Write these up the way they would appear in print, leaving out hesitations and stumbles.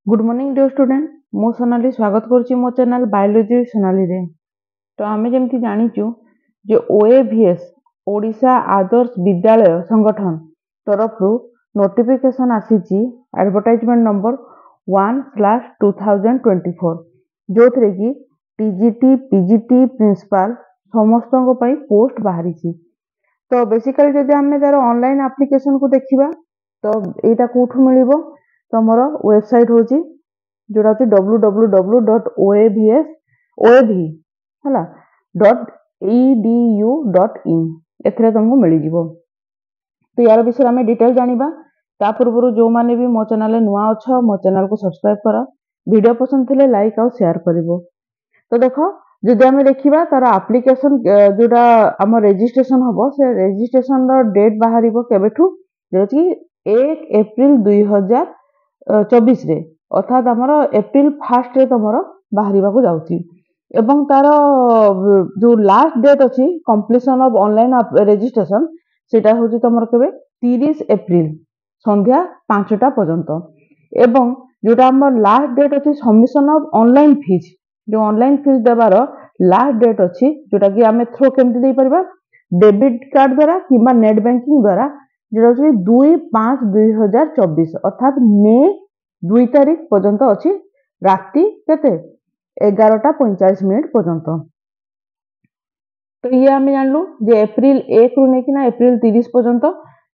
Good morning dear student मु सोनाली स्वागत करुच्ची मो चैनल बायोलॉजी सोनाली रे। तो आमे जेमती जानिचु जे ओएवीएस ओडिशा आदर्श विद्यालय संगठन तरफ नोटिफिकेशन आसीची एडवर्टाइजमेंट नंबर 1/2024 जो थे कि टीजीटी पीजीटी प्रिंसिपल समस्त पोस्ट बाहरी। तो बेसिकली जब आम तार ऑनलाइन एप्लिकेशन को देखा तो यहाँ कौटू मिल तुम वेबसाइट हूँ जोटा हूँ www.oavs.edu.in एथिरे तुमको मिल जाव। तो यार विषय आम डिटेल जाना ता पूर्व जो मैंने भी मो चैनल नुआ अच्छ मो चैनल को सब्सक्राइब कर वीडियो पसंद थे लाइक आउ शेयर कर। तो देख जदि आम देखा तार एप्लिकेशन जोटा आम रेजिस्ट्रेशन हम से रेजिस्ट्रेशन डेट बाहर केबेठू जो कि 1 एप्रिल 2024 रे अर्थात आमर एप्रिल 1 रे तुम बाहर जाऊँगी एवं तार जो लास्ट डेट अच्छी कंप्लीशन ऑफ ऑनलाइन रेजिस्ट्रेशन सेटा हूँ तुम के 30 एप्रिल संध्या 5टा पर्यंत एवं जोटा आम लास्ट डेट अच्छी सबमिशन ऑफ ऑनलाइन फीस जो ऑनलाइन फीस देवार लास्ट डेट अच्छी जोटा कि आम थ्रो केमती दे पारिबा डेबिट कार्ड द्वारा कि नेट बैंकिंग द्वारा जोटा 2/5/2024 अर्थात मे 2 तारीख पर्यंत अच्छी राति केते 11:45 पर्यंत। तो ये आम जानलु जे एप्रिल 1 रु नहीं एप्रिल 30 पर्यंत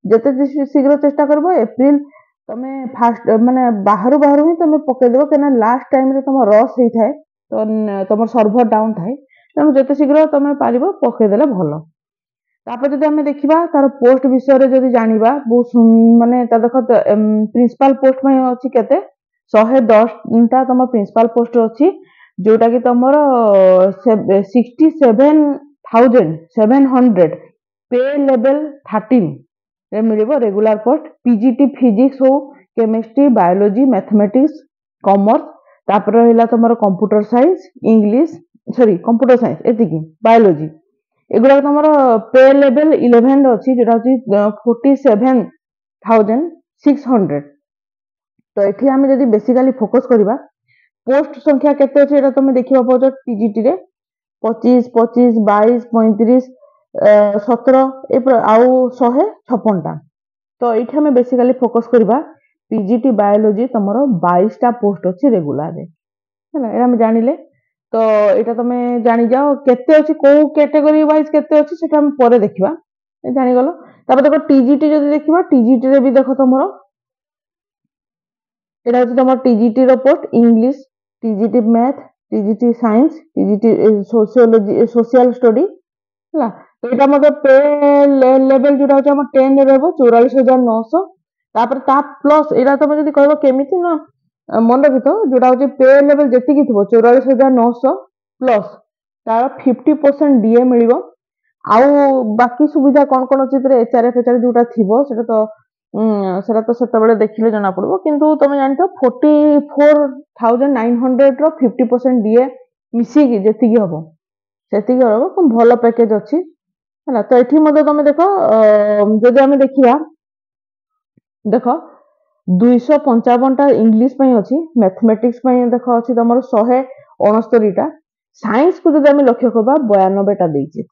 जिते शीघ्र चेष्टा कर एप्रिल तमें फास्ट माने बाहर ही तुम पकईदेव कहीं लास्ट टाइम रे तुम रस होता है तो तुम सर्भर डाउन थाए तेणु जिते शीघ्र तुम पार पकईदे भल। तापर जब आम देखा तार पोस्ट विषय जब जाना बहुत माने देख प्रिंसिपल पोस्ट अच्छी केते 110टा तुम प्रिंसिपल पोस्ट अच्छी जोटा कि तुम 67,700 पे लेवल 13 रे मिल रेगुलर पोस्ट पीजीटी फिजिक्स हो केमिस्ट्री बायोलॉजी मैथमेटिक्स कॉमर्स तापर रहा तुम computer science English sorry computer science एतिकी बायोलॉजी एगुड़ा तुम पे लेवल 11 अच्छी जोटा हूँ 47,600। तो ये आम जब बेसिकाली फोकस करवा पोस्ट संख्या केते अच्छे तुम देखा पाच पीजीटी रे 25 25 22 35 17 आउ 156टा। तो ये आम बेसिकाली फोकस करवा पीजीटी बायोलॉजी तुम 22टा पोस्ट अच्छी रेगुलर है आम जानिले। तो यहाँ तुम जानी जाओ केते अच्छी कौ कैटेगरी वाइज केते अच्छी सेटा हम परे देखिबा जानिगल। तापर देखो टीजीटी जब देखिबा टीजीटी रे भी देखो तुम यहाँ हूँ तुम TGT post English TGT math TGT science TGT sociology social study है। तो यहाँ मतलब पे लेवल जो हूँ 10 रहा 44,900 तापर ता प्लस यहाँ तुम जब कह केमी ना मन रखी तो जोटा हूँ पे लेवल जी थी 44,900 प्लस तार 50% डीए मिल आउ बाकी सुविधा कौन कौन अच्छी एचआरएफ एचआर जोटा थी सेटा तो से देखिले जना पड़ो किंतु तुम जान 44,900 50% डीए मिसिकी जी हम से भल पैकेज अच्छी है। तो ये तुम देख जब आम देखा देख 255टा इंग्लिश अच्छी मैथमेटिक्स देख अच्छी तुम 169टा साइंस को जब आम लक्ष्य करवा 92टा देखे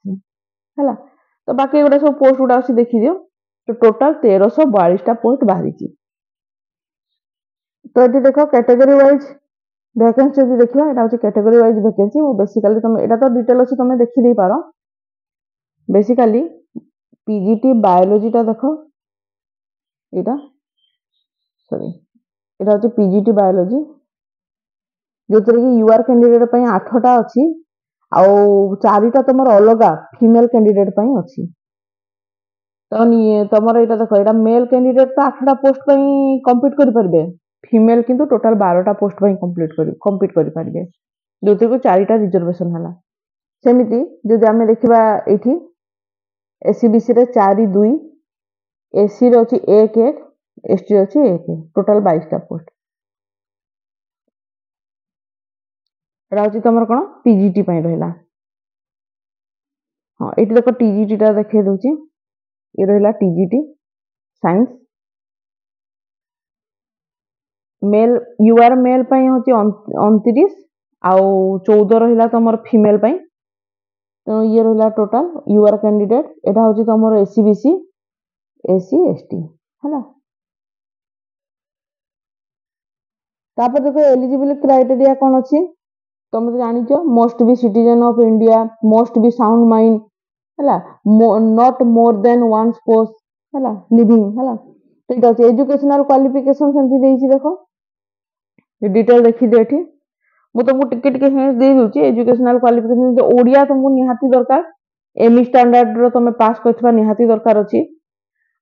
है। तो बाकी गुड़ा सब पोस्ट गुड़ा अच्छी देखी दियो तो टोटाल 1342टा पोस्ट बाहरी। तो ये देख कैटेगरी वाइज वैकेंसी जब देखा यहाँ हूँ कैटेगरी वाइज वैकेंसी बेसिकली तुम यहाँ तो डिटेल अच्छी तुम देखी पार बेसिकली पीजीटी बायोलॉजीटा देख यहाँ सॉरी यहाँ हूँ पीजीटी बायोलॉजी जो कि यूआर कैंडिडेट 8टा अच्छी आउ 4टा तुम अलग फीमेल कैंडिडेट अच्छी। तो तुम यहाँ देख यहाँ मेल कैंडिडेट तो 8टा पोस्ट कम्पीट करेंगे फीमेल किंतु टोटाल 12टा पोस्ट कम्पीट करेंगे जो थी 4टा रिजर्वेशन है। सेमती जब आम देखा ये एससीबीसी 4-2 एससी अच्छी 1-1 एसटी अच्छी 1 टोटाल 22टा पोस्ट यहाँ हूँ तुम कौन पीजीटी रहा। हाँ ये देख टीजीटी देखे दूसरी ये रहा TGT science male UR male ପାଇଁ ହଉଛି 29 ଆଉ 14 ରହିଲା ତମର ଫିमेल ପାଇଁ। तो ये रहा टोटाल यूआर कैंडिडेट एटा हूँ तुम एससीबीसी एससी एसटी है। तापर देखो एलिजिबिलिटी क्राइटेरिया कौन अच्छी तुम तो जानिच must be citizen of India must be sound mind है not more than one spouse है लिविंग है ठीक अच्छे एजुकेशनल क्वालिफिकेशन सेमती देख डिटेल देखी दे एठी मु तुमको टिके टिके हिंट दे दूची एजुकेशनल क्वालिफिकेशन ओडिया तुमको निहाती दरकार एमई स्टैंडर्ड रो तुम पास करथबा निहाती दरकार अछि।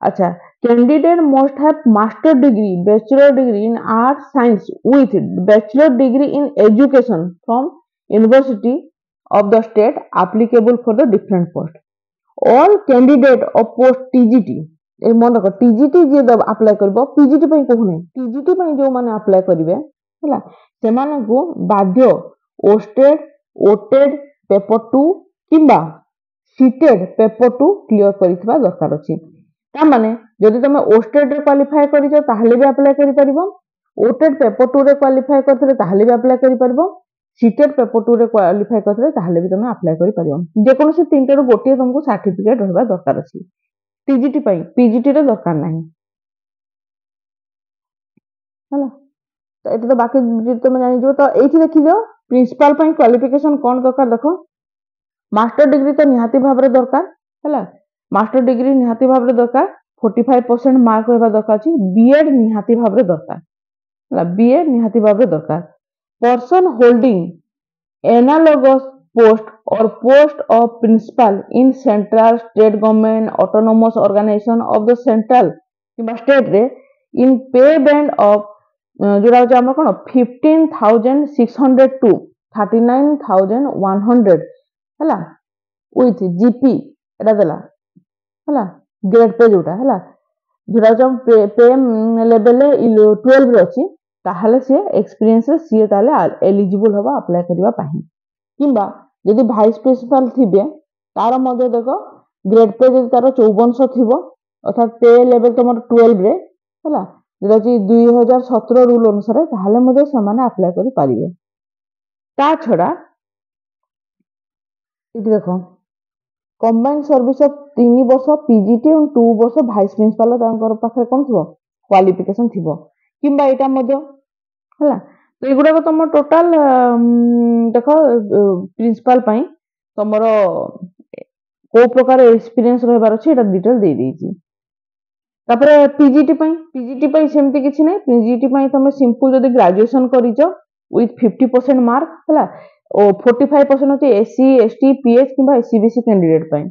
अच्छा candidate must have master degree bachelor degree in art science with bachelor degree in education from university of the state applicable for the different post all candidate of post TGT ए मन रख TGT जे apply करबो PGT पई कहूने TGT पई जो माने अप्लाई करिवे हला सेमानकु बाध्य ओस्टेड ओटेड पेपर 2 किंबा सीटेड पेपर 2 क्लियर करितबा दरकार अछि। ता माने जदि तुम ओस्टेड रे क्वालिफाई करिजो ताहले भी अप्लाई करि परिबो ओटेड पेपर 2 रे क्वालिफाई करथले ताहले भी अप्लाई करि परिबो सीटेड पेपर 2 रे क्वालिफाई करथले ताहले भी तुम अप्लाई करि परिबो जे कोनो से तीनटा रो गोटे तुमको सर्टिफिकेट रहबा दरकार अछि। टीजीटी पई पीजीटी रे दरकार नाही हला तो एटा तो बाकी जे तुम जानि जो तो एठी देखि जो प्रिंसिपल पई क्वालिफिकेशन कोन दरकार देखो मास्टर डिग्री तो निहाती भाबरे दरकार हला मास्टर डिग्री निहाती भाबरे दरकार 45% मार्क रहबा दरकार छी बीएड निहाती भाबरे दरकार हला बीएड निहाती भाबरे दरकार पर्सन होल्डिंग एनालॉगस पोस्ट और post of principal in central state government autonomous organisation of the central किबा स्टेट रे इन पे बैंड ऑफ जोरा होचे हमर कोन 15600 टू 39100 हला विथ जीपी एटा देला हला ग्रेड पे जोटा हला जोरा जम पे लेवल 12 रे अछि ताहले से एक्सपीरियंस रे सी ताले एलिजिबल होबा अप्लाई करबा पाही किबा यदि वाइस प्रिंसिपल थिबे तार मध्ये देखो ग्रेड पे जदि तार 5400 थिबो अर्थात पे लेवल तमर 12 रे हला जेटा कि 2017 रूल अनुसार ताहले मध्ये समान अप्लाई करि पारिबे। ता छडा इति देखो कंबाइंड सर्विस ऑफ 3 वर्ष पीजीटी और 2 वर्ष वाइस प्रिंसिपल तांकर पाखे कोन थिबो क्वालिफिकेशन थिबो किबा एटा मध्ये हला तो एगुडा को तुम टोटल देखो प्रिंसिपल पई तुमरो को प्रकार एक्सपीरियंस रहबार अछि एटा डिटेल दे देछि। तापरे पीजीटी पई सेमति किछि नै पीजीटी पई तुम सिंपल जदि ग्रेजुएशन करिजो विथ 50% मार्क हला ओ 45% होची एससी एसटी पीएच किबा एससीबीसी कैंडिडेट पई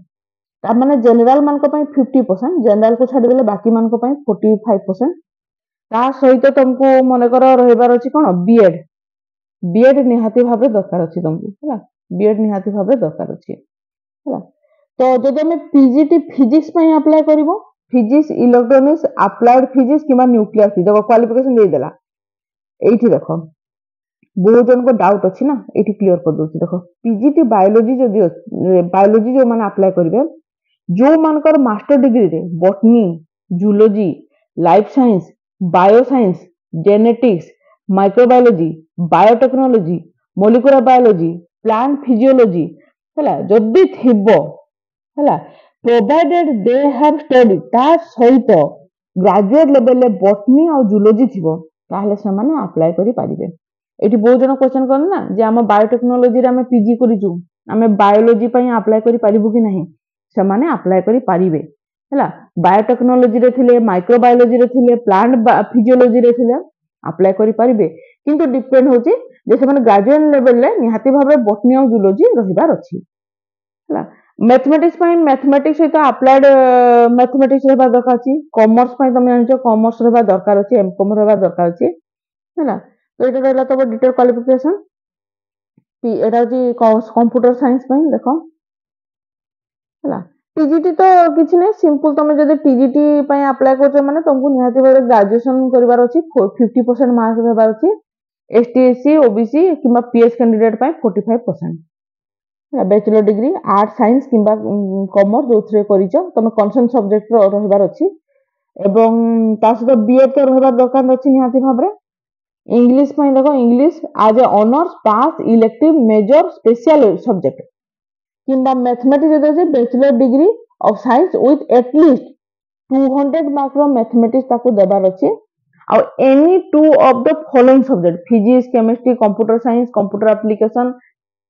ता माने जनरल मान को पई 50% जनरल को छाडी देले बाकी मान को पई 45% ता सहित तुमको मन कर रहबार अछि कोन बीएड बीएड निहाती भाबरे दरकार अछि तुमको हला बीएड निहाती भाबरे दरकार अछि हला तो जदि हम पीजीटी फिजिक्स पई अप्लाई करबो फिजिक्स इलेक्ट्रॉनिक्स अप्लाइड फिजिक्स किबा न्यूक्लियर फिजिक्स देखो क्वालिफिकेशन दे देला एठी देखो बहुत जन को डाउट अछि ना एठी क्लियर कर दोछि देखो पीजीटी बायोलॉजी जदि बायोलॉजी जो माने अप्लाई करिवे जो मानकर मास्टर डिग्री रे botany zoology life science bioscience genetics microbiology biotechnology molecular biology plant physiology हला जदि थिबो हला प्रोवाइडेड दे हैव स्टडी ता सहित ग्रेजुएट लेवल ले बॉटनी और जूलॉजी थिबो ताहले से माने अप्लाई करि पारिबे। एठी बहुत जन क्वेश्चन करन ना जे हम बायोटेक्नोलॉजी रे हम पीजी करिजु हम बायोलॉजी पई अप्लाई करि पारिबु कि नहीं से माने अप्लाई करि पारिबे हला बायोटेक्नोलॉजी रे थिले माइक्रोबायोलॉजी रे थिले प्लांट फिजियोलॉजी रे थिले अप्लाई करि पारिबे किंतु डिपेंड होची जे से माने ग्रेजुएट लेवल ले निहाती भाबे बॉटनी और जूलॉजी रहिबार अछि हला मैथमेटिक्स पई मैथमेटिक्स सहित अप्लाइड मैथमेटिक्स रहबा दरकार अछि कॉमर्स पई तुम जानिचो कॉमर्स रहबा दरकार अछि एमकॉम रहबा दरकार अछि हला तो एटा रहला तो डिटेल क्वालिफिकेशन एटा जी कंप्यूटर साइंस पई देखो हला टीजीटी तो किछि नै सिंपल तुम जदि टीजीटी पई अप्लाई करछो माने तुमको निहाती भाबे ग्रेजुएशन करबार अछि 50% मार्क रहबार अछि एसटी एससी ओबीसी किबा पीएच कैंडिडेट पई 45% बैचलर डिग्री आर्ट साइंस किबा कॉमर्स जोथरे करिचो तुम कंसर्न सब्जेक्ट रो रहबार अछि एवं ता सहित बीएड तो रहबार दरकार अछि निहाती भाबरे इंग्लिश में देखो इंग्लिश आज ए honours pass elective major special subject किंबा मैथमेटिक्स जदि अछि bachelor degree of science with at least 200 mark रो मैथमेटिक्स ताको देबार अछि और any two of the following subject physics chemistry computer science computer application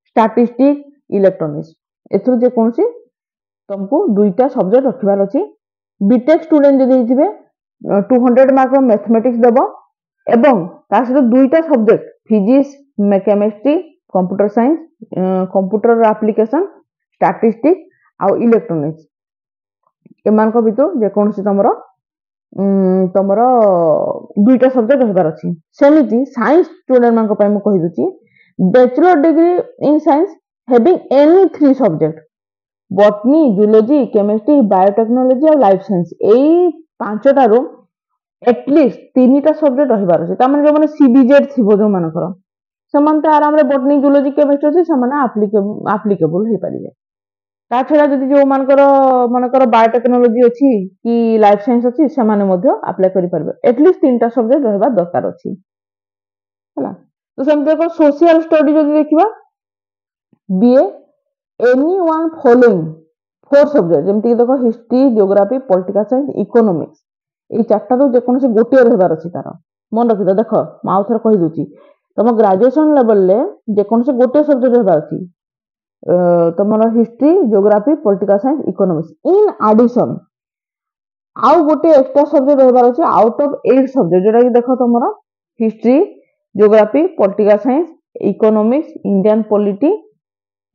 statistics electronics एथुर जे कोनसी तुमको दुईटा सब्जेक्ट रखिबार अछि बीटेक स्टूडेंट जदि हिथिबे 200 मार्क रो मैथमेटिक्स देबो एवं ता सहित दुईटा subject physics chemistry computer science computer application statistics आउ इलेक्ट्रॉनिक्स एमानक भितर जे कोनसी तमर दुईटा सब्जेक्ट रहिबार अछि सेमिति साइंस स्टूडेंट मानक पय म कहि दुची bachelor degree in science having any 3 subject botany zoology chemistry biotechnology और लाइफ साइंस एई पांचटारो एटलीस्ट 3टा सब्जेक्ट रहिबार अछि ता माने जो माने सीबीजेड थिबो जो मानकर समान तो आराम रे बॉटनी जूलॉजी केमिस्ट्री अछि समान एप्लीकेबल हे परिबे ता छडा जदि जो मानकर बायोटेक्नोलॉजी अछि कि लाइफ साइंस अछि समान मध्य अप्लाई करि परबे एटलीस्ट 3टा सब्जेक्ट रहबा दरकार अछि हला तो सेम देखो सोशल स्टडी जदि देखिबा BA any one following 4 subject जेमति देखो history geography political science economics ए चारटा रो जे कोनसे गोटे रहबार अछि तार मन रखि देखो माउ थर कहि दुची तम ग्रेजुएशन लेवल ले जे कोनसे गोटे सब्जेक्ट रहबार अछि तमरो history geography political science economics in addition आउ गोटे एक्स्ट्रा सब्जेक्ट रहबार अछि आउट ऑफ 8 सब्जेक्ट जेटा कि देखो तमरो history geography political science economics Indian polity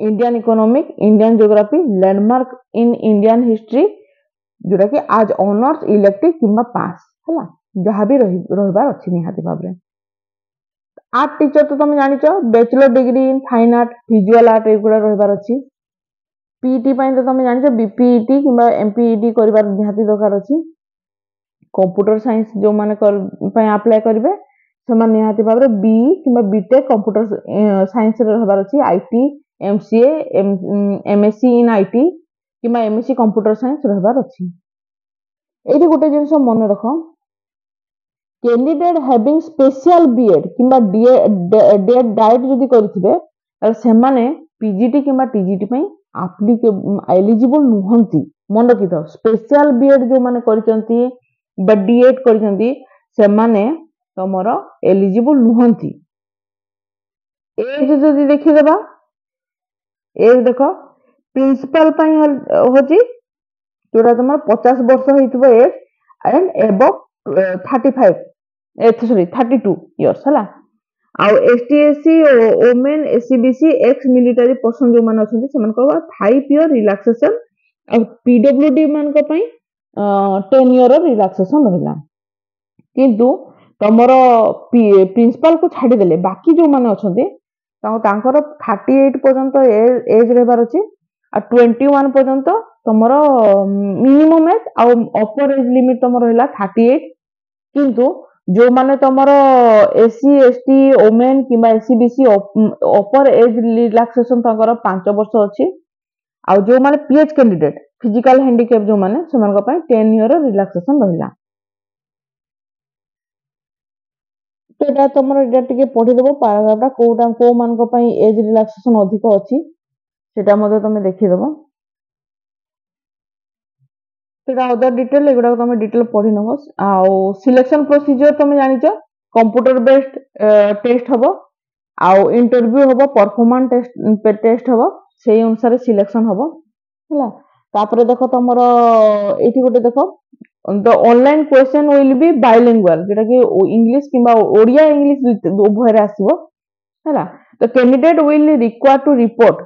Indian economic Indian geography landmark in Indian history जोटा कि आज ऑनर्स इलेक्टिव किंबा पास हला जहां भी रहबार अछि निहाती भाबरे आर्ट टीचर तो तुम जानिछ bachelor degree in fine art visual art एगुडा रहबार अछि पीईटी पई तो तुम जानिछ बीपीईटी किंबा एमपीईटी करबार निहाती दरकार अछि कंप्यूटर साइंस जो माने पई अप्लाई करबे समान निहाती भाबरे बी किंबा बीटेक कंप्यूटर साइंस रे रहबार अछि IT MCA MSc in IT किंबा एमएससी कंप्यूटर साइंस रहबार अछि एठी गोटे जिंस मन रखो कैंडिडेट हैविंग स्पेशल बीएड किंबा डेट डाइट जदि करथिबे त सेमाने पीजीटी किंबा टीजीटी पई एलिजिबल नुहंती मन रखि तो स्पेशल बीएड जो माने करचंती बा डीएड करचंती सेमाने तमरो एलिजिबल नुहंती एज जदि देखि देबा एज देखो प्रिंसिपल पई होची जोटा तुम 50 वर्ष होइतबो एज एंड एबव 32 इयर्स हला आउ ST SC women SCBC ex military person जो मान अछंती सेमान को 5 इयर रिलैक्सेशन और पीडब्ल्यूडी मान को पई 10 इयर रिलैक्सेशन रहला किंतु तमरो प्रिंसिपल को छाडी देले बाकी जो मान अछंती तांकर 38 पर्यंत एज रहबार अछि आ 21 पर्यंत तमरो मिनिमम एज आ अपर एज लिमिट तमरो रहला 38 किंतु जो माने तमरो एससी एसटी ओमेन किंबा एससीबीसी अपर एज रिलैक्सेशन तांकर 5 वर्ष अछि आ जो माने पीएच कैंडिडेट फिजिकल हैंडीकैप जो माने समान को पई 10 इयर रिलैक्सेशन रहला तो एटा तमरो एटा टिके पढि देबो पैराग्राफटा कोटा को मान को पई एज रिलैक्सेशन अधिक अछि सेटा मध्ये तमे देखि देबो सेटा अदर डिटेल एगुडा तमे डिटेल पढि नबो आ सिलेक्शन प्रोसीजर तमे जानिछ कंप्यूटर बेस्ड टेस्ट हबो आ इंटरव्यू हबो परफॉर्मेंस टेस्ट हबो सेही अनुसार सिलेक्शन हबो हला तापर देखो तमरो एठी गोटे देखो the online question will be bilingual जेटा कि इंग्लिश किंबा ओडिया इंग्लिश उभय आसीबो हला the candidate will require to report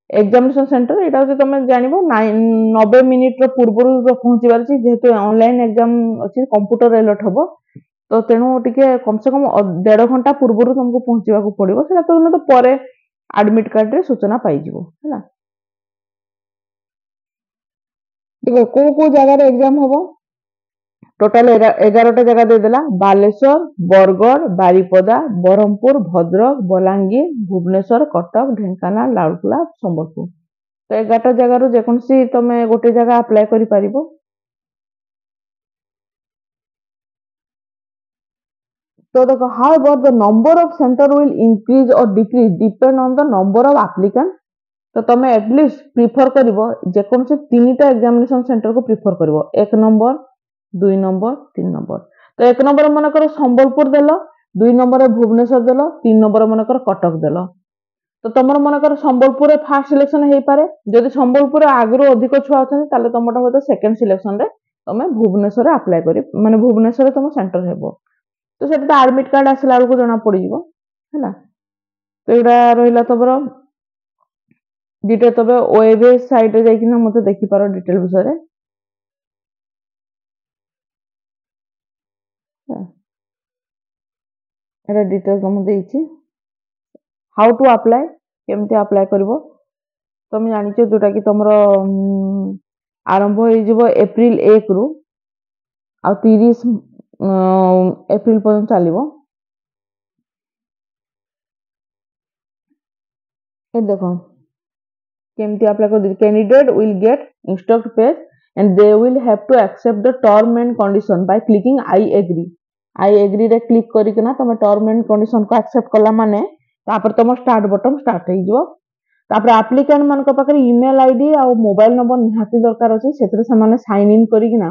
examination centre एटा जे तुम जानिबो 90 मिनिट रो पूर्वरु पहुंचीबार छी जेहेतु ऑनलाइन एग्जाम अछि कंप्यूटर अलर्ट हबो तो तेनु टिके कम से कम 1.5 घंटा पूर्वरु तुमको पहुंचीबा को पड़िबो सेटा तो परे एडमिट कार्ड रे सूचना पाई जिवो हला देखो को जगह रे एग्जाम हबो टोटल 11टा जगह दे देला बालेश्वर बरगढ़ बारिपदा बरहमपुर भद्रक बलांगीर भुवनेश्वर कटक ढेंकानाल राउरकेला संबलपुर तो 11टा जगह रो जेकोनसी तमे गोटे जगह अप्लाई करि पारिबो तो देखो however the number of center will increase or decrease depend on the number of applicant। तो तुम एटलिस्ट प्रिफर करिवो जेकोनसे तीनटा एग्जामिनेशन सेंटर को प्रिफर करिवो 1 नंबर 2 नंबर 3 नंबर। तो 1 नंबर मन कर संबलपुर देलो, 2 नंबर भुवनेश्वर देलो, 3 नंबर मन कर कटक देलो। तो तुमर मन कर संबलपुर फास्ट सिलेक्शन हे पारे, जदि संबलपुर आगरो अधिक छुआ अछन ताले तुमटा होतो सेकंड सिलेक्शन रे तुम भुवनेश्वर अप्लाई करी माने भुवनेश्वर तुम सेंटर हेबो। तो सेटा तो एडमिट कार्ड आसला बेलको जना पड़ी जीवो हैला। तो एटा रहिला तबर डिटेल तबे ओएबीएस साइट रे जाई किना मते देखि पारो डिटेल विषय रे। एटा डिटेल तुम देइछि हाउ टू अप्लाई केमते अप्लाई करबो। तुम जानिछो जोटा कि तुमरो आरंभ होई जीवो एप्रिल 1 रु आ 30 एप्रिल पर्यंत चलिबो। ए देखो केमती अप्लाई कर candidate will get instruct page and they will have to accept the term and condition by clicking I agree. I agree रे क्लिक करिकना तुम टर्म एंड कंडीशन को एक्सेप्ट कला माने तापर तुम स्टार्ट बटन स्टार्ट हो जीवो। तापर एप्लिकेंट मान को पाकर ईमेल आईडी आ मोबाइल नंबर निहाती दरकार अछि। सेतरे से माने साइन इन करिकना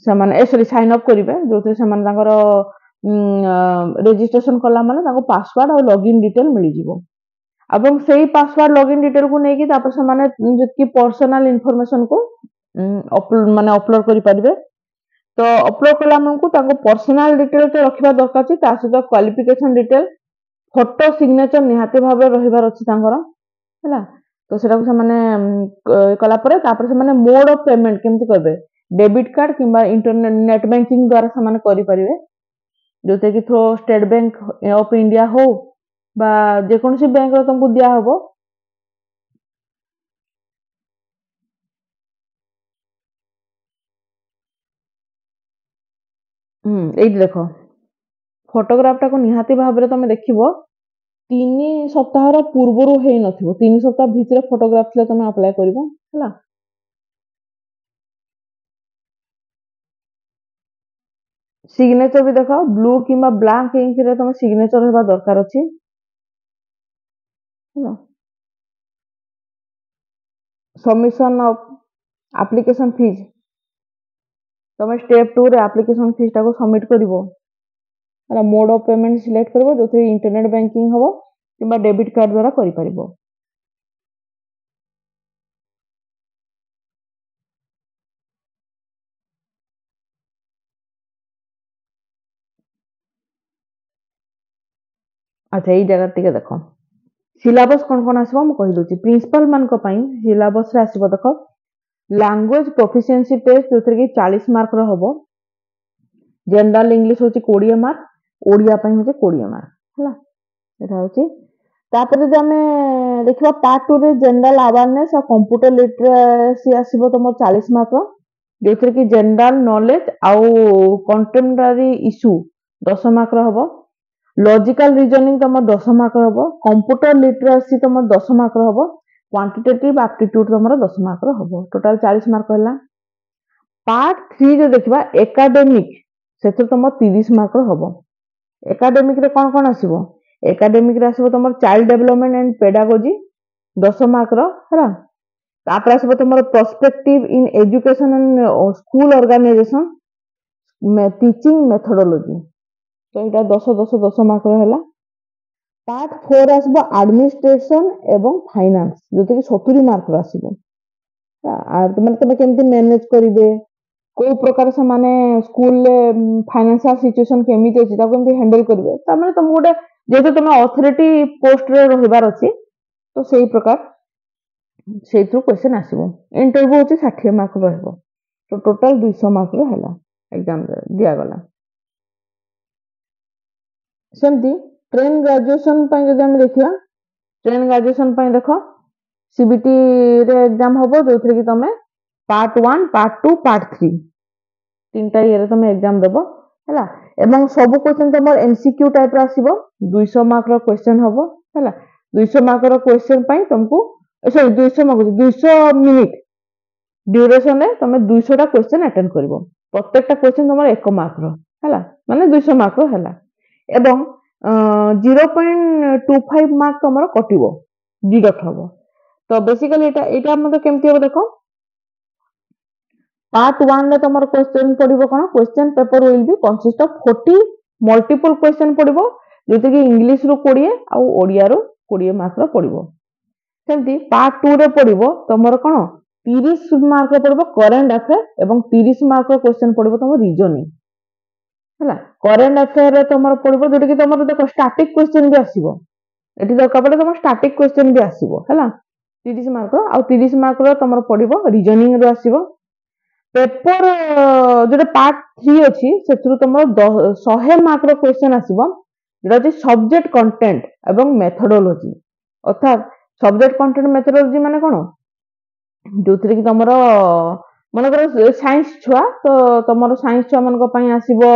से माने सॉरी साइन अप करिवे जोते से माने ताकर रजिस्ट्रेशन कला माने ताको पासवर्ड और लॉगिन डिटेल मिली जीवो। अब सेही पासवर्ड लॉगिन डिटेल को नेकी तापर से माने जति पर्सनल इंफॉर्मेशन को अपलोड करि परिबे। तो अपलोड कला मानकु ताको पर्सनल डिटेल तो रखिबा दरकार छी, ता सहित क्वालिफिकेशन डिटेल फोटो सिग्नेचर निहाते भाबे रहिबार अछि तांगर हैला। तो सेटा को से माने कला परे तापर से माने मोड ऑफ पेमेंट केमति करबे डेबिट कार्ड किबा इंटरनेट नेट बैंकिंग द्वारा से माने करि परिबे, जोते कि through State Bank of India हो बा जे कोनसी बैंक रो तुमको दिया हबो। एई देखो फोटोग्राफ टा को निहाती भाबरे तुम देखिबो 3 सप्ताह रो पूर्वरु हेई नथिबो, 3 सप्ताह भितरे फोटोग्राफ ले तुम अप्लाई करिवो हैला। सिग्नेचर भी देखो ब्लू किबा ब्लैक इंक रे तुम सिग्नेचर हेबा दरकार अछि हैला। सबमिशन ऑफ एप्लीकेशन फीस तुम स्टेप 2 रे एप्लीकेशन फीस टा को सबमिट करिवो हैला। मोड ऑफ पेमेंट सिलेक्ट करिवो जोथे इंटरनेट बैंकिंग हबो किबा डेबिट कार्ड द्वारा करि परिवो। अच्छा एई जगह टिके देखो सिलेबस कोन आसबो म कहि दोची। प्रिंसिपल मान को पई सिलेबस रे आसबो देखो लैंग्वेज प्रोफिशिएंसी टेस्ट जोथे कि 40 मार्क रो हबो। जनरल इंग्लिश होची 20 मार्क, ओडिया पई होची 20 मार्क हैला। एटा होची तापर जे हमें देखिबा पार्ट 2 रे जनरल अवेयरनेस और कंप्यूटर लिटरेसी आसीबो तमो 40 मार्क रो, जेथे कि जनरल नॉलेज आउ कंटेम्पररी इशू 10 मार्क रो हबो। लॉजिकल रीजनिंग तमो 10 मार्क रो हबो। कंप्यूटर लिटरेसी तमो 10 मार्क रो हबो। क्वांटिटेटिव एप्टीट्यूड तमरो 10 मार्क रो हबो। टोटल 40 मार्क होला। पार्ट 3 जो देखिबा एकेडमिक सेथु तमो 30 मार्क रो हबो। एकेडमिक रे कोन आसीबो एकेडमिक रे आसीबो तमरो child development and pedagogy 10 mark रो हैला। तापर आसीबो तमरो perspective in education and school organisation teaching methodology तो एटा 10 10 10 मार्क रो हैला। पार्ट 4 आसीबो एडमिनिस्ट्रेशन एवं फाइनेंस जोते कि 70 मार्क रो आसीबो। आ तुम केमती मैनेज करिवे को प्रकार से माने स्कूल ले फाइनेंशियल सिचुएशन केमिति अछि ताको केमती हैंडल करिवे ता माने तुम गोटे जेतो तुम अथॉरिटी पोस्ट रे रहिबार अछि तो सेही प्रकार सेथु क्वेश्चन आसीबो। इंटरव्यू होची 60 मार्क रहबो। तो टोटल 200 मार्क रो हैला एग्जाम दिया गला। सेमती ट्रेन ग्रेजुएशन पई जदि हम देखिया ट्रेन ग्रेजुएशन पई देखो सीबीटी रे एग्जाम हबो जोथरे कि तमे पार्ट 1 पार्ट 2 पार्ट 3 तीनटा ये तमे एग्जाम देबो हैला। एवं सब क्वेश्चन तमर एमसीक्यू टाइप रा आसीबो 200 मार्क रो क्वेश्चन हबो हैला। 200 मार्क रो क्वेश्चन पई तुमको सॉरी 200 मार्क 200 मिनिट ड्यूरेशन रे तमे 200 टा क्वेश्चन अटेंड करबो। प्रत्येकटा क्वेश्चन तमर 1 मार्क रो हैला माने 200 मार्क रो हैला। ଏବଂ 0.25 ମାର୍କ ତମର କଟିବ डिडक्ट हबो। तो बेसिकली एटा मतलब केमती हो देखो पार्ट 1 रे तमर क्वेश्चन पड़िबो कोन question paper will be consist of 40 multiple question पड़िबो जेते कि इंग्लिश रो 20 आ ओडिया रो 20 मार्क रो पड़िबो। सेमती पार्ट 2 रे पड़िबो तमर कोन 30 मार्क रो पड़िबो करंट अफेयर एवं 30 मार्क रो क्वेश्चन पड़िबो तमर रीजनिंग हला। करंट अफेयर रे तमर पड़िबो जेते कि तमर देखो स्टैटिक क्वेश्चन भी आसीबो एटी दरकार पड़े तमर स्टैटिक क्वेश्चन भी आसीबो हला 30 मार्क रो आ 30 मार्क रो तमर पड़िबो रीजनिंग रो आसीबो। पेपर जो पार्ट 3 अच्छी से तुम 100 मार्क रो क्वेश्चन आसीबो जेटा अछि सब्जेक्ट कंटेंट एवं मेथोडोलॉजी अर्थात सब्जेक्ट कंटेंट मेथोडोलॉजी माने कोन जो कि तमर मन कर साइंस छुआ तो तमर साइंस छुआ मन को पई आसीबो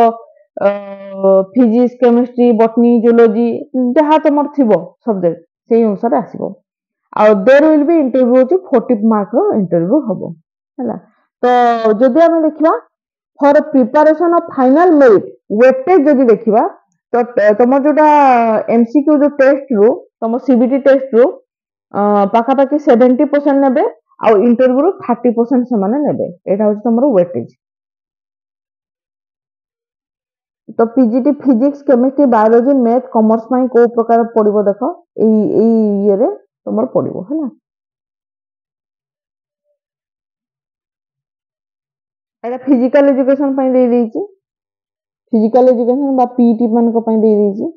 फिजिक्स केमिस्ट्री बॉटनी जूलॉजी जहाँ तुम थिबो सब्जेक्ट से अनुसार आसीबो आ देयर विल बी इंटरव्यू अछि 40 मार्क रो इंटरव्यू हबो हला। तो जदि आम देखा for preparation of final merit weightage जदि देखा तो तुम जोटा एमसीक्यू जो टेस्ट रो तुम सीबीटी टेस्ट रो पाखापाखि 70% नेबे आ इंटरव्यू रो 30% से माने नेबे एटा होछि तुमरो वेटेज। तो PGT physics chemistry biology math commerce में को प्रकार पड़िबो देखो एई ये रे तुमर पड़िबो हैला। एटा फिजिकल एजुकेशन पई दे देछि फिजिकल एजुकेशन बा पीटी मान को पई दे देछि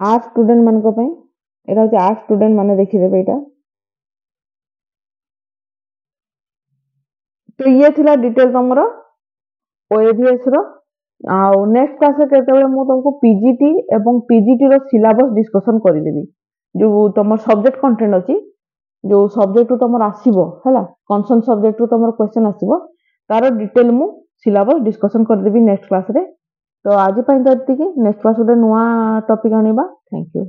आर्ट स्टूडेंट मान को पई एटा होछि आर्ट स्टूडेंट माने देखि देबे एटा। तो ये थिला डिटेल तमरो ओएबीएस रो आ नेक्स्ट क्लास रे केतेबेले मु तुमको पीजीटी एवं पीजीटी रो सिलेबस डिस्कशन करि देबी जो तमर सब्जेक्ट कंटेंट अछि जो सब्जेक्ट तमर आसीबो हैला कंसर्न सब्जेक्ट तमर क्वेश्चन आसीबो तार डिटेल मु सिलेबस डिस्कशन कर देबी नेक्स्ट क्लास रे। तो आज पई नेक्स्ट क्लास रे नुवा टॉपिक आनिबा। Thank you.